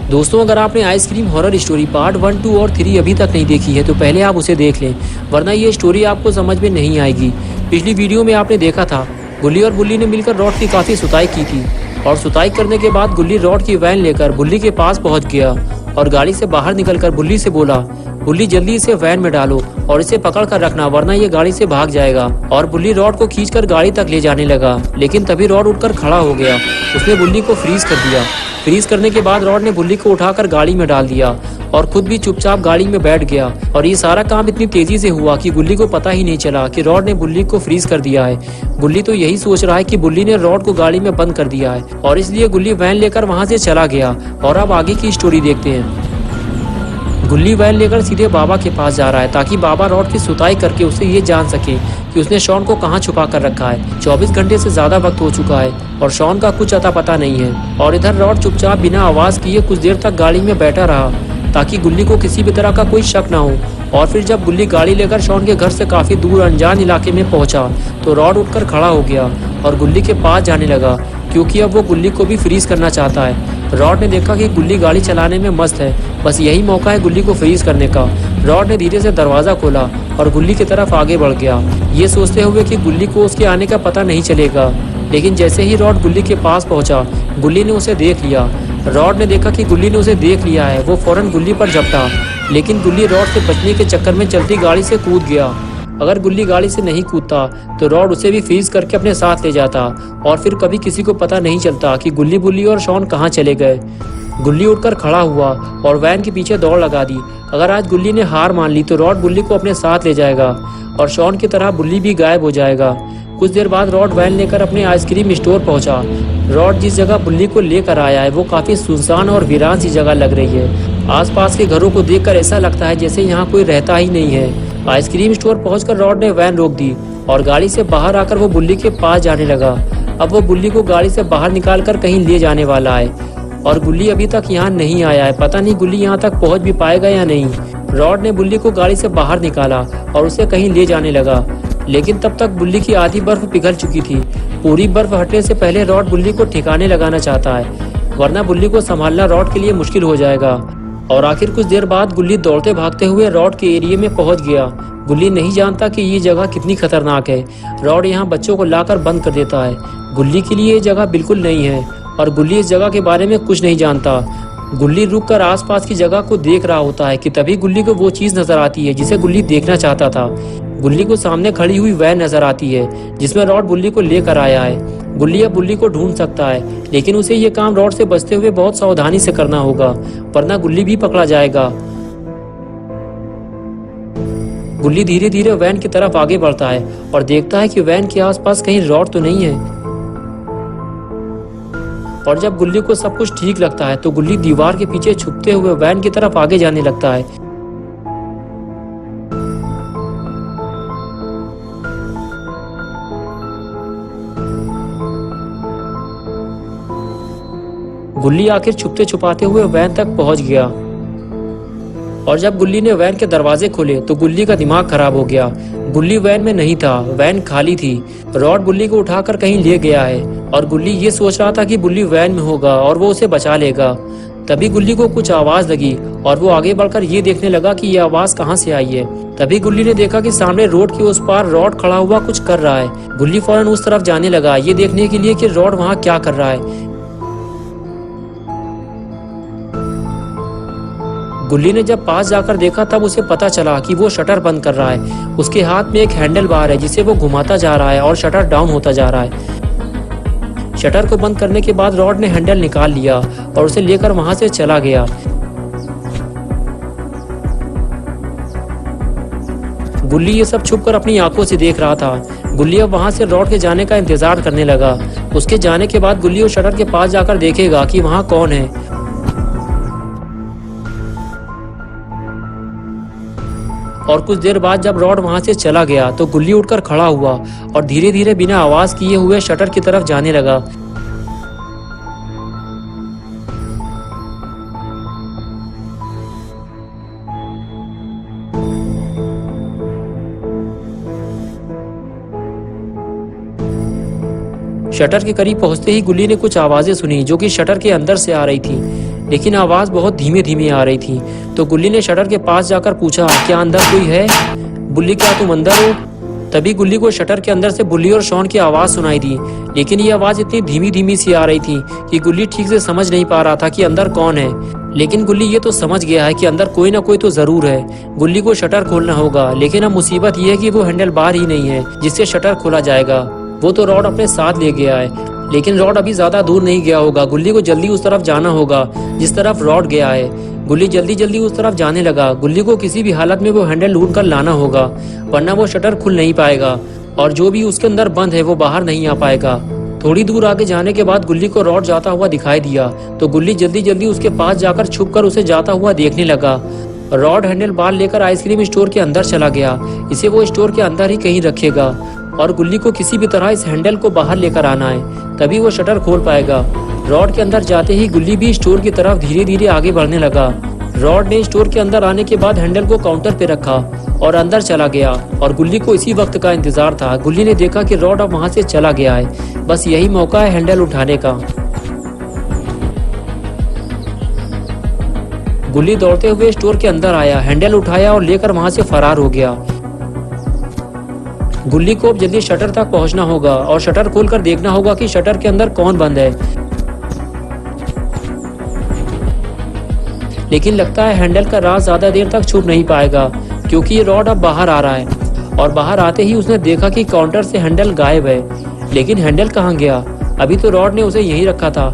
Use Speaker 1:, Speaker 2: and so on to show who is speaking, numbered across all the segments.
Speaker 1: दोस्तों, अगर आपने आइसक्रीम हॉरर स्टोरी पार्ट 1, 2 और 3 अभी तक नहीं देखी है तो पहले आप उसे देख लें, वरना ये स्टोरी आपको समझ में नहीं आएगी। पिछली वीडियो में आपने देखा था गुल्ली और बुल्ली ने मिलकर रॉड की काफ़ी सुताई की थी और सुताई करने के बाद गुल्ली रॉड की वैन लेकर बुल्ली के पास पहुंच गया और गाड़ी से बाहर निकलकर बुल्ली से बोला, बुल्ली जल्दी इसे वैन में डालो और इसे पकड़ कर रखना वरना ये गाड़ी से भाग जाएगा। और बुल्ली रॉड को खींचकर गाड़ी तक ले जाने लगा, लेकिन तभी रॉड उठकर खड़ा हो गया। उसने बुल्ली को फ्रीज कर दिया। फ्रीज करने के बाद रॉड ने बुल्ली को उठाकर गाड़ी में डाल दिया और खुद भी चुपचाप गाड़ी में बैठ गया। और ये सारा काम इतनी तेजी से हुआ कि गुल्ली को पता ही नहीं चला कि रॉड ने बुल्ली को फ्रीज कर दिया है। गुल्ली तो यही सोच रहा है कि बुल्ली ने रॉड को गाड़ी में बंद कर दिया है और इसलिए गुल्ली वैन लेकर वहां से चला गया। और अब आगे की स्टोरी देखते हैं। गुल्ली वैन लेकर सीधे बाबा के पास जा रहा है ताकि बाबा रॉड की सुताई करके उसे ये जान सके कि उसने शॉन को कहाँ छुपा कर रखा है। 24 घंटे से ज्यादा वक्त हो चुका है और शॉन का कुछ अता पता नहीं है। और इधर रॉड चुपचाप बिना आवाज किए कुछ देर तक गाड़ी में बैठा रहा ताकि गुल्ली को किसी भी तरह का कोई शक ना हो। और फिर जब गुल्ली गाड़ी लेकर शॉन के घर से काफी दूर अनजान इलाके में पहुंचा तो रॉड उठकर खड़ा हो गया और गुल्ली के पास जाने लगा क्योंकि अब वो गुल्ली को भी फ्रीज करना चाहता है। रॉड ने देखा कि गुल्ली गाड़ी चलाने में मस्त है, बस यही मौका है गुल्ली को फ्रीज करने का। रॉड ने धीरे से दरवाजा खोला और गुल्ली की तरफ आगे बढ़ गया, ये सोचते हुए कि गुल्ली को उसके आने का पता नहीं चलेगा। लेकिन जैसे ही रॉड गुल्ली के पास पहुंचा, गुल्ली ने उसे देख लिया। रॉड ने देखा कि गुल्ली ने उसे देख लिया है। वो फौरन गुल्ली पर झपटा, लेकिन गुल्ली रॉड से बचने के चक्कर में चलती गाड़ी से कूद गया। अगर गुल्ली गाड़ी से नहीं कूदता तो रॉड उसे भी फ्रीज करके अपने साथ ले जाता और फिर कभी किसी को पता नहीं चलता कि गुल्ली बुल्ली और शॉन कहाँ चले गए। गुल्ली उठकर खड़ा हुआ और वैन के पीछे दौड़ लगा दी। अगर आज गुल्ली ने हार मान ली तो रॉड बुल्ली को अपने साथ ले जाएगा और शॉन की तरह बुल्ली भी गायब हो जाएगा। कुछ देर बाद रॉड वैन लेकर अपने आइसक्रीम स्टोर पहुंचा। रॉड जिस जगह बुल्ली को लेकर आया है वो काफी सुनसान और वीरान सी जगह लग रही है। आसपास के घरों को देखकर ऐसा लगता है जैसे यहाँ कोई रहता ही नहीं है। आइसक्रीम स्टोर पहुंचकर रॉड ने वैन रोक दी और गाड़ी से बाहर आकर वो बुल्ली के पास जाने लगा। अब वो बुल्ली को गाड़ी से बाहर निकालकर कहीं ले जाने वाला है और गुल्ली अभी तक यहाँ नहीं आया है। पता नहीं गुल्ली यहाँ तक पहुँच भी पाएगा या नहीं। रॉड ने बुल्ली को गाड़ी से बाहर निकाला और उसे कहीं ले जाने लगा, लेकिन तब तक बुल्ली की आधी बर्फ पिघल चुकी थी। पूरी बर्फ हटने से पहले रॉड बुल्ली को ठिकाने लगाना चाहता है, वरना बुल्ली को संभालना रॉड के लिए मुश्किल हो जाएगा। और आखिर कुछ देर बाद गुल्ली दौड़ते भागते हुए रॉड के एरिया में पहुंच गया। गुल्ली नहीं जानता कि ये जगह कितनी खतरनाक है। रॉड यहाँ बच्चों को लाकर बंद कर देता है। गुल्ली के लिए ये जगह बिल्कुल नहीं है और गुल्ली इस जगह के बारे में कुछ नहीं जानता। गुल्ली रुककर आसपास की जगह को देख रहा होता है कि तभी गुल्ली को वो चीज नजर आती है जिसे गुल्ली देखना चाहता था। गुल्ली को सामने खड़ी हुई वैन नजर आती है जिसमें रॉड बुल्ली को लेकर आया है। गुल्ली अब बुल्ली को ढूंढ सकता है, लेकिन उसे ये काम रॉड से बचते हुए बहुत सावधानी से करना होगा, वरना गुल्ली भी पकड़ा जाएगा। गुल्ली धीरे धीरे वैन की तरफ आगे बढ़ता है और देखता है कि वैन के आसपास कहीं रॉड तो नहीं है। और जब गुल्ली को सब कुछ ठीक लगता है तो गुल्ली दीवार के पीछे छुपते हुए वैन की तरफ आगे जाने लगता है। गुल्ली आखिर छुपते छुपाते हुए वैन तक पहुंच गया और जब गुल्ली ने वैन के दरवाजे खोले तो गुल्ली का दिमाग खराब हो गया। गुल्ली वैन में नहीं था, वैन खाली थी। रॉड बुल्ली को उठाकर कहीं ले गया है और गुल्ली ये सोच रहा था कि बुल्ली वैन में होगा और वो उसे बचा लेगा। तभी गुल्ली को कुछ आवाज लगी और वो आगे बढ़कर ये देखने लगा कि ये आवाज कहाँ से आई है। तभी गुल्ली ने देखा कि सामने रोड के उस पार रॉड खड़ा हुआ कुछ कर रहा है। गुल्ली फौरन उस तरफ जाने लगा ये देखने के लिए कि रॉड वहाँ क्या कर रहा है। गुल्ली ने जब पास जाकर देखा तब उसे पता चला कि वो शटर बंद कर रहा है। उसके हाथ में एक हैंडल बार है जिसे वो घुमाता जा रहा है और शटर डाउन होता जा रहा है। शटर को बंद करने के बाद रॉड ने हैंडल निकाल लिया और उसे लेकर वहां से चला गया। गुल्ली ये सब छुपकर अपनी आंखों से देख रहा था। गुल्ली अब वहां से रॉड के जाने का इंतजार करने लगा। उसके जाने के बाद गुल्ली उस शटर के पास जाकर देखेगा कि वहां कौन है। और कुछ देर बाद जब रॉड वहां से चला गया तो गुल्ली उठकर खड़ा हुआ और धीरे धीरे बिना आवाज किए हुए शटर की तरफ जाने लगा। शटर के करीब पहुंचते ही गुल्ली ने कुछ आवाजें सुनी जो कि शटर के अंदर से आ रही थी। लेकिन आवाज बहुत धीमे धीमे आ रही थी। तो गुल्ली ने शटर के पास जाकर पूछा, क्या अंदर कोई है? बुल्ली, क्या तुम अंदर हो? तभी गुल्ली को शटर के अंदर से बुल्ली और शॉन की आवाज सुनाई दी, लेकिन ये आवाज इतनी धीमी धीमी सी आ रही थी कि गुल्ली ठीक से समझ नहीं पा रहा था कि अंदर कौन है। लेकिन गुल्ली ये तो समझ गया है कि अंदर कोई ना कोई तो जरूर है। गुल्ली को शटर खोलना होगा, लेकिन अब मुसीबत ये है कि वो हैंडल बार ही नहीं है जिससे शटर खोला जाएगा। वो तो रॉड अपने साथ ले गया है, लेकिन रॉड अभी ज्यादा दूर नहीं गया होगा। गुल्ली को जल्दी उस तरफ जाना होगा जिस तरफ रॉड गया है। गुल्ली जल्दी जल्दी उस तरफ जाने लगा। गुल्ली को किसी भी हालत में वो हैंडल ढूंढ कर लाना होगा, वरना वो शटर खुल नहीं पाएगा और जो भी उसके अंदर बंद है वो बाहर नहीं आ पाएगा। थोड़ी दूर आगे जाने के बाद गुल्ली को रॉड जाता हुआ दिखाई दिया, तो गुल्ली जल्दी जल्दी उसके पास जाकर छुप कर उसे जाता हुआ देखने लगा। रॉड हैंडल बार लेकर आइसक्रीम स्टोर के अंदर चला गया। इसे वो स्टोर के अंदर ही कहीं रखेगा और गुल्ली को किसी भी तरह इस हैंडल को बाहर लेकर आना है, तभी वो शटर खोल पाएगा। रॉड के अंदर जाते ही गुल्ली भी स्टोर की तरफ धीरे धीरे आगे बढ़ने लगा। रॉड ने स्टोर के अंदर आने के बाद हैंडल को काउंटर पे रखा और अंदर चला गया और गुल्ली को इसी वक्त का इंतजार था। गुल्ली ने देखा कि रॉड अब वहां से चला गया है, बस यही मौका है हैंडल उठाने का। गुल्ली दौड़ते हुए स्टोर के अंदर आया, हैंडल उठाया और लेकर वहां से फरार हो गया। गुल्ली को अब जल्दी शटर तक पहुंचना होगा और शटर खोलकर देखना होगा कि शटर के अंदर कौन बंद है। लेकिन लगता है हैंडल का राज ज्यादा देर तक छुप नहीं पाएगा, क्योंकि ये रॉड अब बाहर आ रहा है और बाहर आते ही उसने देखा कि काउंटर से हैंडल गायब है। लेकिन हैंडल कहाँ गया? अभी तो रॉड ने उसे यहीं रखा था।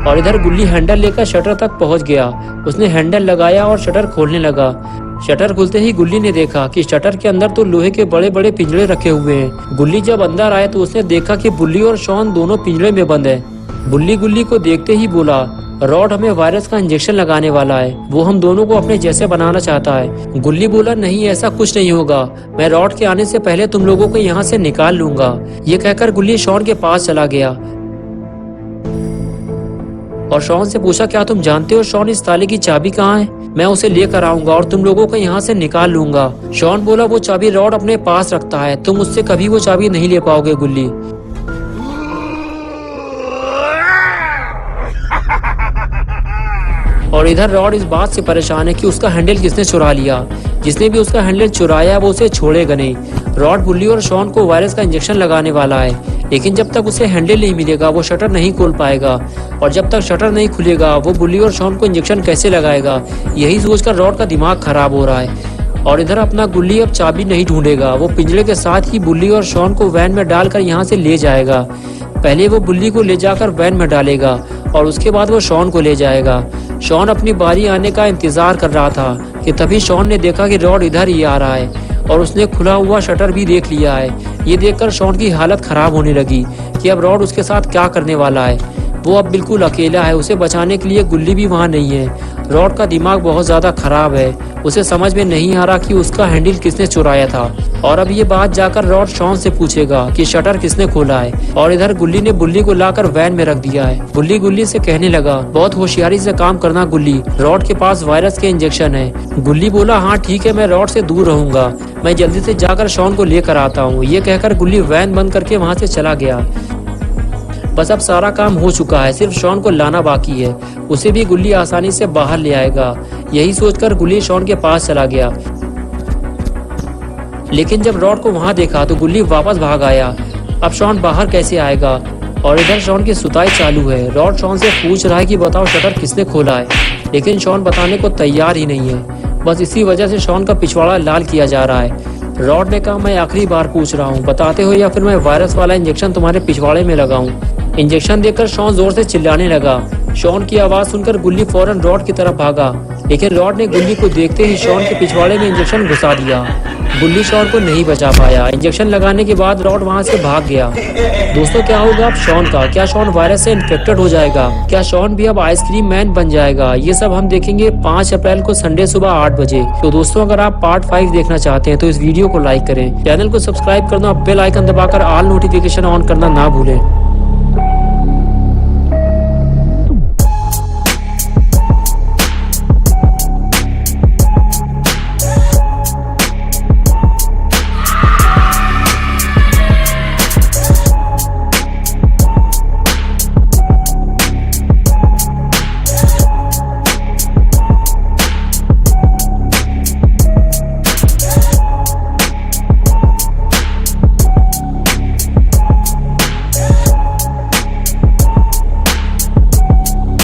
Speaker 1: और इधर गुल्ली हैंडल लेकर शटर तक पहुंच गया। उसने हैंडल लगाया और शटर खोलने लगा। शटर खुलते ही गुल्ली ने देखा कि शटर के अंदर तो लोहे के बड़े बड़े पिंजरे रखे हुए हैं। गुल्ली जब अंदर आया तो उसने देखा कि बुल्ली और शॉन दोनों पिंजरे में बंद है। बुल्ली गुल्ली को देखते ही बोला, रॉड हमें वायरस का इंजेक्शन लगाने वाला है, वो हम दोनों को अपने जैसे बनाना चाहता है। गुल्ली बोला, नहीं ऐसा कुछ नहीं होगा, मैं रॉड के आने से पहले तुम लोगों को यहाँ से निकाल लूंगा। ये कहकर गुल्ली शॉन के पास चला गया और शॉन से पूछा, क्या तुम जानते हो शॉन इस ताले की चाबी कहाँ है? मैं उसे लेकर आऊंगा और तुम लोगों को यहाँ से निकाल लूंगा। शॉन बोला, वो चाबी रॉड अपने पास रखता है, तुम उससे कभी वो चाबी नहीं ले पाओगे गुल्ली। और इधर रॉड इस बात से परेशान है कि उसका हैंडल किसने चुरा लिया। जिसने भी उसका हैंडल चुराया वो उसे छोड़ेगा नहीं। रॉड बुल्ली और शॉन को वायरस का इंजेक्शन लगाने वाला है, लेकिन जब तक उसे हैंडल नहीं मिलेगा वो शटर नहीं खोल पाएगा और जब तक शटर नहीं खुलेगा वो बुल्ली और शॉन को इंजेक्शन कैसे लगाएगा। यही सोचकर रॉड का दिमाग खराब हो रहा है। और इधर अपना गुल्ली अब चाबी नहीं ढूंढेगा, वो पिंजरे के साथ ही बुल्ली और शॉन को वैन में डालकर यहाँ से ले जाएगा। पहले वो बुल्ली को ले जाकर वैन में डालेगा और उसके बाद वो शॉन को ले जाएगा। शॉन अपनी बारी आने का इंतजार कर रहा था कि तभी शॉन ने देखा कि रॉड इधर ही आ रहा है और उसने खुला हुआ शटर भी देख लिया है। ये देखकर शॉन की हालत खराब होने लगी कि अब रॉड उसके साथ क्या करने वाला है। वो अब बिल्कुल अकेला है, उसे बचाने के लिए गुल्ली भी वहाँ नहीं है। रॉड का दिमाग बहुत ज्यादा खराब है, उसे समझ में नहीं आ रहा कि उसका हैंडल किसने चुराया था और अब ये बात जाकर रॉड शॉन से पूछेगा कि शटर किसने खोला है। और इधर गुल्ली ने बुल्ली को लाकर वैन में रख दिया है। बुल्ली गुल्ली से कहने लगा, बहुत होशियारी से काम करना गुल्ली, रॉड के पास वायरस के इंजेक्शन है। गुल्ली बोला, हाँ ठीक है, मैं रॉड से दूर रहूंगा, मैं जल्दी से जाकर शॉन को लेकर आता हूँ। ये कहकर गुल्ली वैन बंद करके वहाँ से चला गया। बस अब सारा काम हो चुका है, सिर्फ शॉन को लाना बाकी है, उसे भी गुल्ली आसानी से बाहर ले आएगा। यही सोचकर गुल्ली शॉन के पास चला गया। लेकिन जब रॉड को वहां देखा तो गुल्ली वापस भाग आया। अब शॉन बाहर कैसे आएगा? और इधर शॉन की सुताई चालू है। रॉड शॉन से पूछ रहा है कि बताओ शटर किसने खोला है, लेकिन शॉन बताने को तैयार ही नहीं है। बस इसी वजह से शॉन का पिछवाड़ा लाल किया जा रहा है। रॉड ने कहा, मैं आखिरी बार पूछ रहा हूँ, बताते हो या फिर मैं वायरस वाला इंजेक्शन तुम्हारे पिछवाड़े में लगाऊं। इंजेक्शन देकर शॉन जोर से चिल्लाने लगा। शॉन की आवाज सुनकर गुल्ली फौरन रॉड की तरफ भागा, लेकिन रॉड ने गुल्ली को देखते ही शॉन के पिछवाड़े में इंजेक्शन घुसा दिया। गुल्ली शॉन को नहीं बचा पाया। इंजेक्शन लगाने के बाद रॉड वहां से भाग गया। दोस्तों, क्या होगा अब शॉन का? क्या शॉन वायरस से इन्फेक्टेड हो जाएगा? क्या शॉन भी अब आइसक्रीम मैन बन जाएगा? ये सब हम देखेंगे 5 अप्रैल को संडे सुबह 8 बजे। तो दोस्तों, अगर आप पार्ट 5 देखना चाहते हैं तो इस वीडियो को लाइक करें, चैनल को सब्सक्राइब करना, बेल आइकन दबाकर ऑल नोटिफिकेशन ऑन करना ना भूलें।